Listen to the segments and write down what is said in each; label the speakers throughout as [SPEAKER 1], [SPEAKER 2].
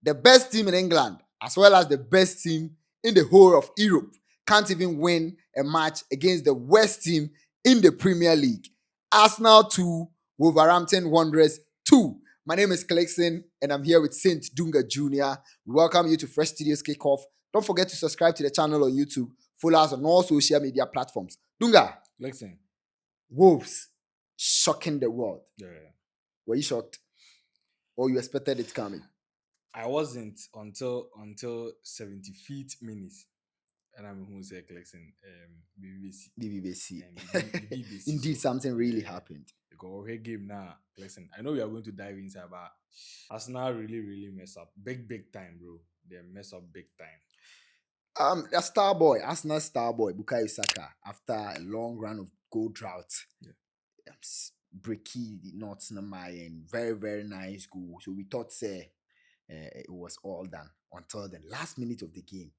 [SPEAKER 1] the best team in England, as well as the best team in the whole of Europe, can't even win a match against the worst team in the Premier League. Arsenal 2, Wolverhampton Wanderers 2. My name is Clexon, and I'm here with Saint Dunga Jr. We welcome you to Fresh Studios Kickoff. Don't forget to subscribe to the channel on YouTube. Follow us on all social media platforms. Dunga.
[SPEAKER 2] Clexon.
[SPEAKER 1] Wolves shocking the world.
[SPEAKER 2] Yeah.
[SPEAKER 1] Were you shocked? Or you expected it coming?
[SPEAKER 2] I wasn't until 75th minute. And I'm who say Clexon,
[SPEAKER 1] BBC.
[SPEAKER 2] BBC.
[SPEAKER 1] Indeed, something really happened.
[SPEAKER 2] Because we game now, Clexon. I know we are going to dive inside, but Arsenal really mess up. Big time, bro. They mess up big time.
[SPEAKER 1] The star boy, Arsenal star boy, Bukayo Saka, after a long run of goal drought, breaky knots in my end, very nice goal. So we thought, it was all done until the last minute of the game,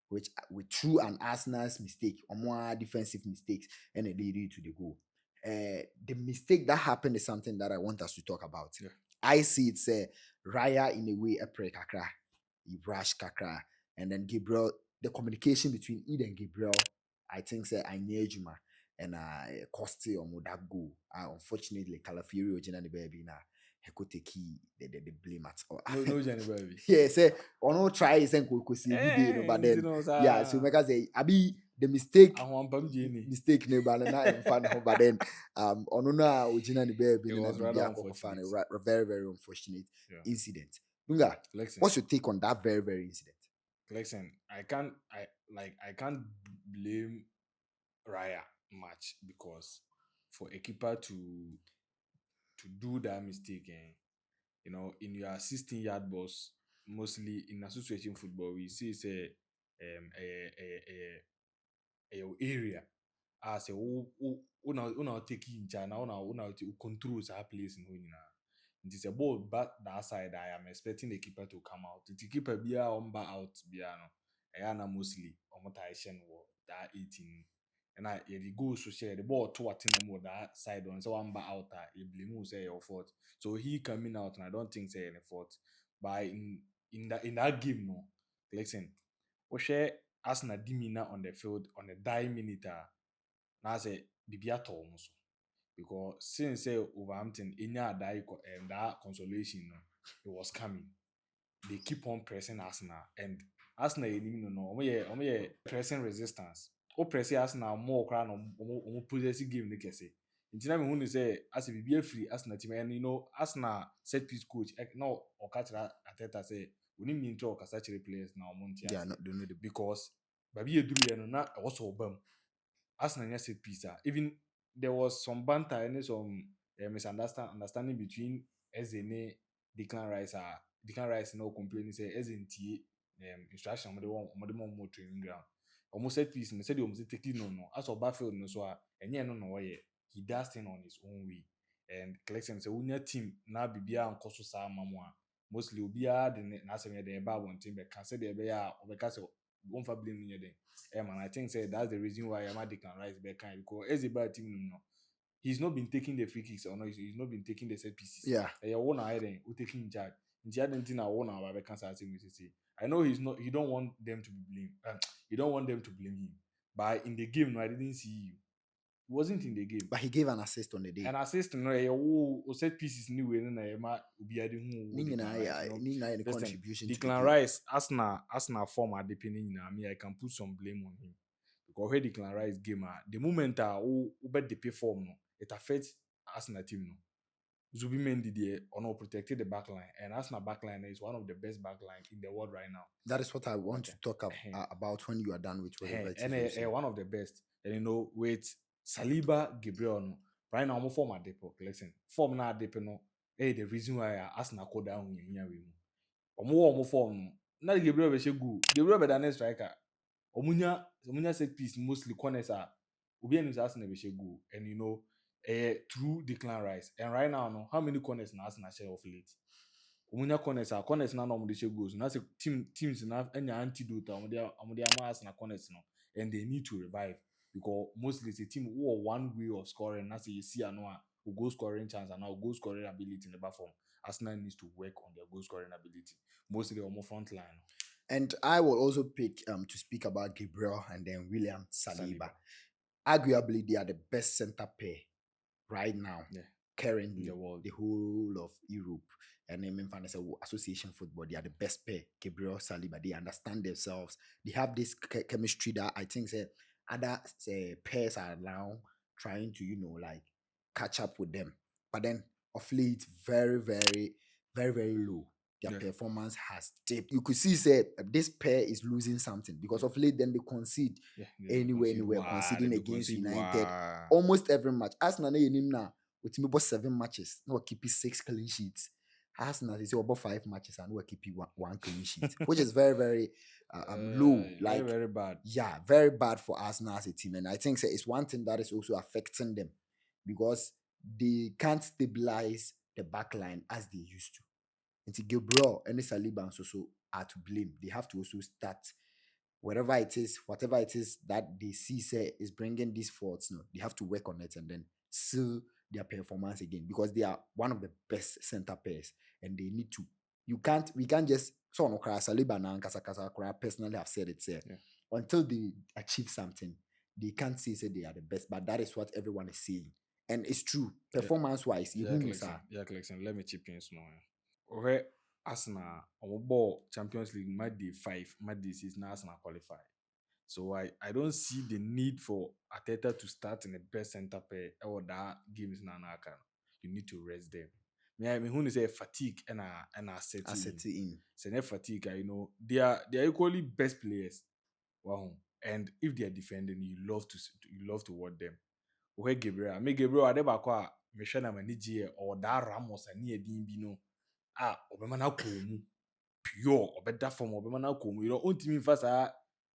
[SPEAKER 1] which we threw an Arsenal's mistake, or more defensive mistakes, and it led to the goal. The mistake that happened is something that I want us to talk about.
[SPEAKER 2] Yeah.
[SPEAKER 1] I see it's Raya in a way, a pre kakra, he brush kakra, and then Gabriel. The communication between Ed and Gabriel, I think, I near Juma and Costi or that goal. Unfortunately, Calafiori original the baby now. He could take the blame at all.
[SPEAKER 2] No, Johnny baby.
[SPEAKER 1] Yeah, say or no try is and could see every day, but then yeah. So make us say, Abi the mistake. Mistake no, but not fun. But then on no original the baby.
[SPEAKER 2] It was rather unfortunate.
[SPEAKER 1] Very unfortunate incident. Dunga, what's your take on that very incident?
[SPEAKER 2] Listen, I can't blame Raya much because for a keeper to do that mistake, in your 16-yard box, mostly in association football, we see it's a area as a una take in China, una control that place in Honina. It is a ball back that side. I am expecting the keeper to come out. The keeper be out biano. I am mostly on that 18. And the goal so share the ball to attend more that side on so I'm out you blame say your fault. So he coming out and I don't think say any fault. But in that game no, listen, we share Arsenal dimina on the field on the die minute. Now say Bibia almost. Because since Wolverhampton that consolation it was coming, they keep on pressing Arsenal and Arsenal pressing resistance. O press Arsenal more crown on possessive game they say. In time when say as if be free Arsenal team and Arsenal set piece coach no or catch that Ateta say we need to talk as such players now Monty.
[SPEAKER 1] Yeah, not don't know
[SPEAKER 2] because baby you do not also bum Arsenal set piece even. There was some banter and some misunderstanding between Ezene, Declan Rice no complaining say Ezene instruction more training ground. Almost set piece and said almost taking no. As of Battlefield no so and no he does things on his own way. And collection say when your team now be and Koso Sa Mamma mostly will be the Nasser the bar one team but can say the bear or because won't for blaming you then. And I think say that's the reason why I'm at Declan Rice back kind because as a bad team no. He's not been taking the free kicks or no, he's not been taking the set pieces.
[SPEAKER 1] Yeah.
[SPEAKER 2] One iron who taking in charge. In charge until I won our cancer team. I know he don't want them to be blamed. You don't want them to blame him. But in the game, no, I didn't see you. He wasn't in the game.
[SPEAKER 1] But he gave an assist on the day.
[SPEAKER 2] An assist, no, set pieces new way,
[SPEAKER 1] no contribution.
[SPEAKER 2] Declan Rice, Arsenal former depending on me, I can put some blame on him. Because when Declan Rice game, the moment who bet the pay form, no, it affects Arsenal team. No. Zubimendi there or no protected the backline, and Arsenal backline is one of the best backline in the world right now.
[SPEAKER 1] That is what I want to talk about when you are done with whatever.
[SPEAKER 2] And one of the best. And with Saliba, Gabriel, no, right now I'm form a depot. Listen, form na depot no. The reason why Arsenal go down here we mo form no. Na Gabriel be good. Gabriel be the next striker. Omunya set piece mostly corners are obi enu Arsenal be good, and through Declan Rice. And right now, no, how many corners na Arsenal share of late? Omunya corners na no share goals. Now say teams na any antidote omudia Arsenal corners no, and they need to revive because mostly it's a team who are one way of scoring. Now say you see goal scoring chance and now goal scoring ability in the back form. Arsenal needs to work on their goal scoring ability, mostly on the front line.
[SPEAKER 1] And I will also pick to speak about Gabriel and then William Saliba. Arguably, they are the best center pair right now, currently,
[SPEAKER 2] the world,
[SPEAKER 1] the whole of Europe. And then Financial Association football, they are the best pair. Gabriel Saliba, they understand themselves. They have this chemistry that I think other pairs are now trying to, like catch up with them. But then of late, very, very, very, very low. Their performance has dipped. You could see this pair is losing something because of late then they concede anywhere, conceding against United almost every match. Arsenal now with me about 7 matches, no keep 6 clean sheets. Arsenal is about 5 matches and we keep one clean sheet, which is very, very low. Like
[SPEAKER 2] very, very bad.
[SPEAKER 1] Yeah, very bad for Arsenal as a team. And I think it's one thing that is also affecting them because they can't stabilize the back line as they used to. And Gabriel and Saliba and so are to blame. They have to also start whatever it is that they see is bringing these faults. They have to work on it and then seal their performance again because they are one of the best center pairs and they need to. We can't just Saliba and Kasa personally have said it until they achieve something, they can't say they are the best, but that is what everyone is saying. And it's true. Performance wise,
[SPEAKER 2] let me chip in small. Okay, Arsenal our ball Champions League match day 5, match day 6 now Arsenal qualify. So I don't see the need for Arteta to start in the best center pair or that games na naka. You need to rest them. I mean who say fatigue and set in. So fatigue, they are equally best players. Wow. And if they are defending, you love to watch them. Okay, Gabriel Adebakwa Meshana Maniji or that Ramos and near Dimbino. Obemana komu pure obeda form obemana komu ontimi fasa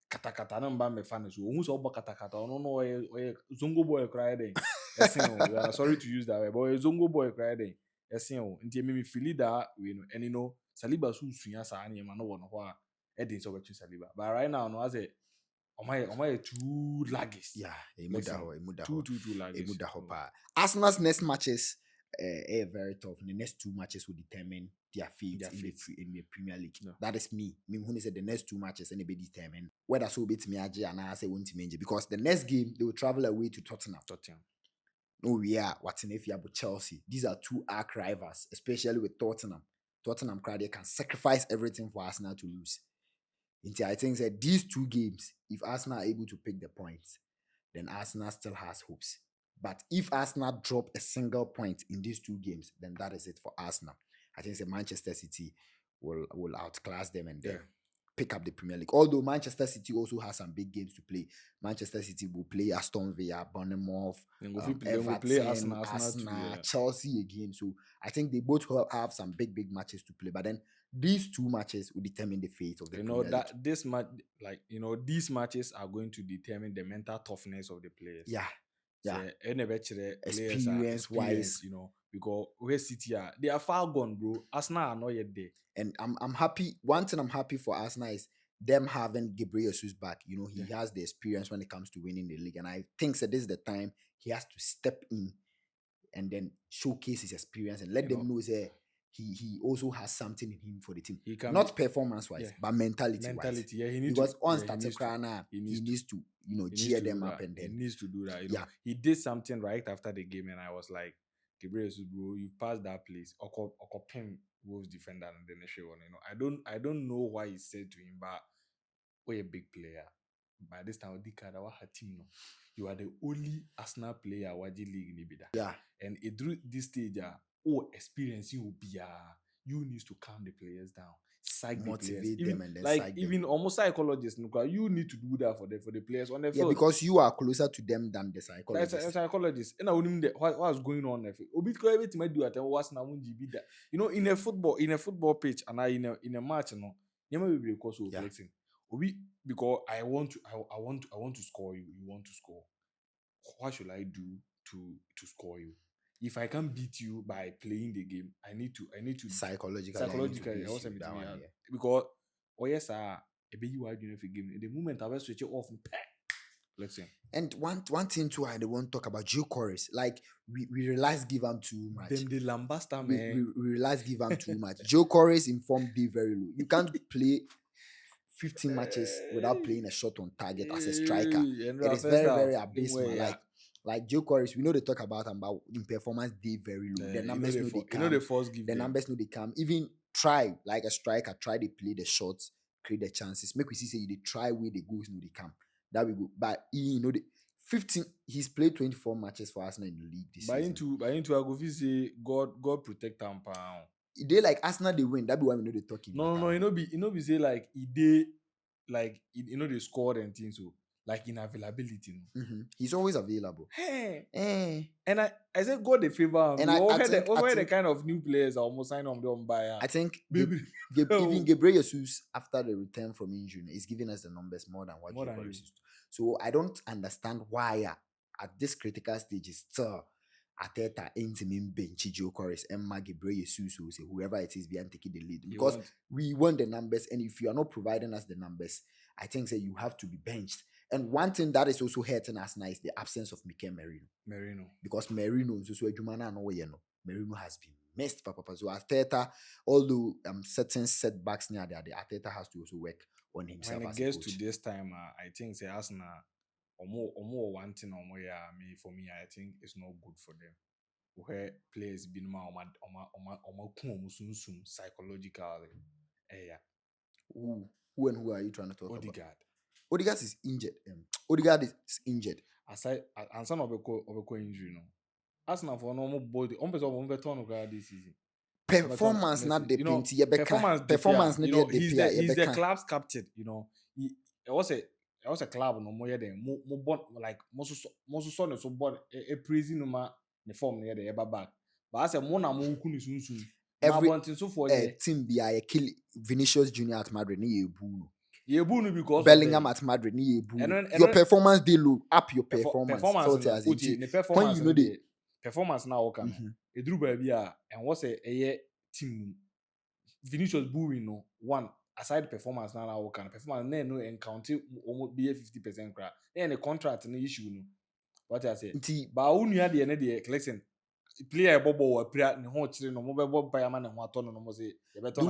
[SPEAKER 2] katakata na mba me fan so ohun so obo katakata ono no oye zongo boy cry den esin o we are sorry to use that word but zongo boy cry den esin o nti me feel that we know and Saliba so sunya sa na ma no wo no ho a e dey so between Saliba but right now no as a Omai too laggish.
[SPEAKER 1] Yeah, too laggish.
[SPEAKER 2] Arsenal's
[SPEAKER 1] next matches are very tough. The next 2 matches will determine their fate in the Premier League. No. That is me. When they said the next 2 matches, and they be determined whether so be to me and I say won't because the next game they will travel away to Tottenham. No, we are what's if you have Chelsea. These are 2 arch rivals, especially with Tottenham. Tottenham crowd they can sacrifice everything for Arsenal to lose. I think that these 2 games, if Arsenal are able to pick the points, then Arsenal still has hopes. But if Arsenal drop a single point in these 2 games, then that is it for Arsenal. I think that Manchester City will outclass them and then pick up the Premier League. Although Manchester City also has some big games to play. Manchester City will play Aston Villa, Bournemouth, Everton, Arsenal, Chelsea again. So I think they both have some big matches to play. But then these 2 matches will determine the fate of the Premier League.
[SPEAKER 2] That this match, these matches are going to determine the mental toughness of the players.
[SPEAKER 1] Experience wise,
[SPEAKER 2] because where City are, they are far gone, bro. Arsenal are not yet there.
[SPEAKER 1] And I'm happy. One thing I'm happy for Arsenal is them having Gabriel Jesus back. He has the experience when it comes to winning the league, and I think that this is the time he has to step in and then showcase his experience and let them know that he also has something in him for the team. Not performance-wise, but mentality-wise.
[SPEAKER 2] Yeah,
[SPEAKER 1] because on starting he needs to cheer them up and then
[SPEAKER 2] he needs to do that. He did something right after the game, and I was like, Gabriel, bro, you passed that place. Oko Pim Wolves defender and then the show on. I don't know why he said to him, but we're a big player. By this time, team you are the only Arsenal player Waji League in Ibida.
[SPEAKER 1] Yeah.
[SPEAKER 2] And through this stage, experience you will be you need to calm the players down,
[SPEAKER 1] motivate
[SPEAKER 2] the players.
[SPEAKER 1] them, and then
[SPEAKER 2] even almost psychologists, you need to do that for the players on the field.
[SPEAKER 1] Because you are closer to them than the psychologists.
[SPEAKER 2] Psychologists. And I wouldn't what's going on there. Everything I do at what's now that. In a football pitch and in a match, you will be because of flexing. Because I want to score you. You want to score. What should I do to score you? If I can't beat you by playing the game, I need to
[SPEAKER 1] psychologically
[SPEAKER 2] because yes, you are doing a game. The moment I will switch it off, Listen.
[SPEAKER 1] And one thing too I want to talk about Joe Chorus. Like we realize give him too much.
[SPEAKER 2] Them the lambasta,
[SPEAKER 1] we
[SPEAKER 2] man.
[SPEAKER 1] realize give him too much. Joe Chorus informed day very low. You can't play 15 matches without playing a shot on target as a striker. It is very, very abysmal. Like Joe Chorus, we know they talk about him, but in performance day very low. The numbers know they come. The numbers know they come. Even try like a striker, try to play the shots, create the chances. Make we see say they try where the goals know they come. That we go. But you know the 15. He's played 24 matches for Arsenal in the league this season.
[SPEAKER 2] By into I go feel say God protect him pound.
[SPEAKER 1] They like Arsenal they win. That be why we know they talking.
[SPEAKER 2] No, you know be say like they scored and things so like in availability.
[SPEAKER 1] He's always available.
[SPEAKER 2] Hey. And I said God the favor. And I think the kind of new players are almost sign on them by.
[SPEAKER 1] I think even Gabriel Jesus after the return from injury is giving us the numbers more than what Joe Chorus used to. So I don't understand why at this critical stage is still Arteta intimate bench Joe Chorus and Gabriel Jesus who say whoever it is behind taking the lead because we want the numbers, and if you are not providing us the numbers, I think that you have to be benched. And one thing that is also hurting us now is the absence of Mikel Merino. Because Merino is also a Jumana no way, Merino has been missed, Papa. So Arteta, although certain setbacks near there, the Arteta has to also work on himself.
[SPEAKER 2] When it gets to this time, I think say Arsenal or more one thing or more for me, I think it's not good for them. Where players been psychologically.
[SPEAKER 1] Who and who are you trying to talk
[SPEAKER 2] Odegaard.
[SPEAKER 1] about? Odegaard is injured. Odegaard is injured.
[SPEAKER 2] Aside and some of the injury, no. Arsenal for normal body. On person on this season.
[SPEAKER 1] Performance not the performance not the
[SPEAKER 2] he's the club's captain. You know, it was a club no more than more like most son so born a prison no ma the form near the ever back. But I said more na more kuni soon.
[SPEAKER 1] Every so for team be a kill Vinicius Junior at Madrid ni ebu.
[SPEAKER 2] Yebu because
[SPEAKER 1] Bellingham at Madrid ni ebu. Your performance they look up your performance.
[SPEAKER 2] When you know the performance now okay. E drew baby and what's a team Vinicius booing no one aside performance now okay performance no encounter almost be 50% crack. Then the contract no issue no. What I say. But who knew the end of the collection player bobo or player ne ho chire no mo be bo pa man ne ho ato no mo say you better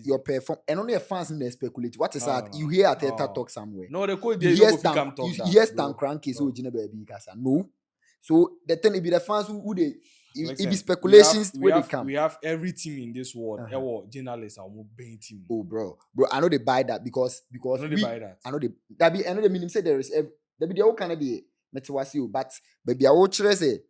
[SPEAKER 1] your perform and only fans in speculate what is that you hear Arteta talk somewhere
[SPEAKER 2] no the code dey go come talk that
[SPEAKER 1] yes Stan Kroenke so gina baby kasa no so the thing it be the fans who they it be speculations where they come.
[SPEAKER 2] We have every team in this world journalists are more buying team.
[SPEAKER 1] Oh bro I know they buy that because
[SPEAKER 2] I know
[SPEAKER 1] they mean say there is there be the whole kind of the metewasi but baby I will say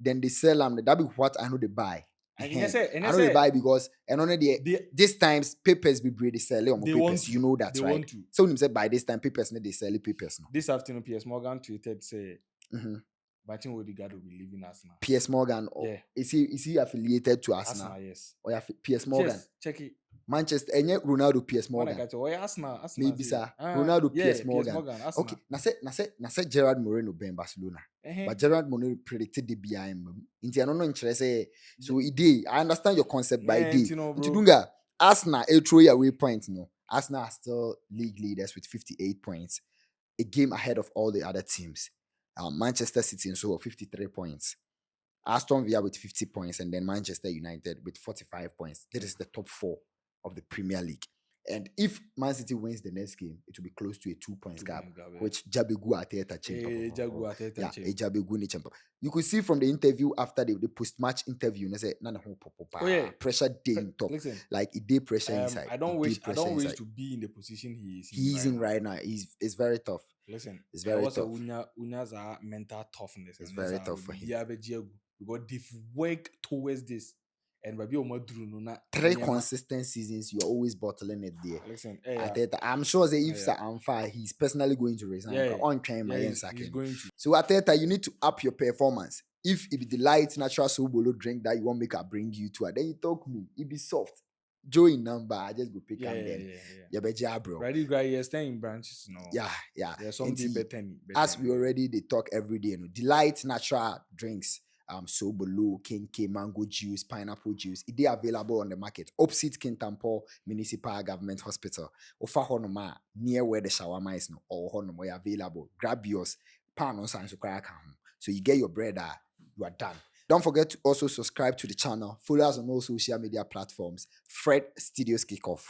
[SPEAKER 1] then they sell them. That be what I know they buy. I know they buy because and only this times papers be brave they sell on papers. You know that, right? So when said by this time papers they sell papers now.
[SPEAKER 2] This afternoon, PS Morgan tweeted say, "I think Odegaard will be leaving Arsenal."
[SPEAKER 1] PS Morgan, is he affiliated to Arsenal?
[SPEAKER 2] Yes.
[SPEAKER 1] Or PS Morgan?
[SPEAKER 2] Yes, check it.
[SPEAKER 1] Manchester, and Ronaldo PS Morgan.
[SPEAKER 2] Arsenal.
[SPEAKER 1] Maybe sir. Ronaldo PS Morgan. Okay, na say Gerard Moreno ben Barcelona. But Gerard Moreno predicted the BIM. Inti ano no interest so I understand your concept by day. Dunga Arsenal a throw away points no. Arsenal are still league leaders with 58 points, a game ahead of all the other teams. Manchester City and so 53 points. Aston Villa with 50 points, and then Manchester United with 45 points. That is the top 4 of the Premier League. And if Man City wins the next game, it will be close to a 2 points gap, which Jabegu Arteta champion. You could see from the interview after the post-match interview, they say, pressure day in top. Like it day pressure inside.
[SPEAKER 2] I don't wish to be in the position he is
[SPEAKER 1] in right now. It's very tough.
[SPEAKER 2] Listen,
[SPEAKER 1] it's very tough.
[SPEAKER 2] Unya's mental toughness.
[SPEAKER 1] It's very tough for him.
[SPEAKER 2] Because they've worked towards this. And by
[SPEAKER 1] 3 consistent seasons, you're always bottling it there.
[SPEAKER 2] Listen,
[SPEAKER 1] I'm sure that if Sir Amfa, he's personally going to resign.
[SPEAKER 2] He's going to.
[SPEAKER 1] So Arteta, you need to up your performance. If it be the light natural sobolo drink that you want make her bring you to, then you talk me. It be soft. Joey number, I just go pick him then. Yeah, bro.
[SPEAKER 2] Right, you're staying in branches, no.
[SPEAKER 1] Yeah.
[SPEAKER 2] There's something better.
[SPEAKER 1] As we already they talk every day, Delight natural drinks. So Below, King K, mango juice, pineapple juice. It is available on the market. Opposite Kintampo Municipal Government Hospital. Ofa honoma near where the shawarma is no or honoma available. Grab yours. Pan on sans so you get your bread, you are done. Don't forget to also subscribe to the channel. Follow us on all social media platforms. Fred Studios Kickoff.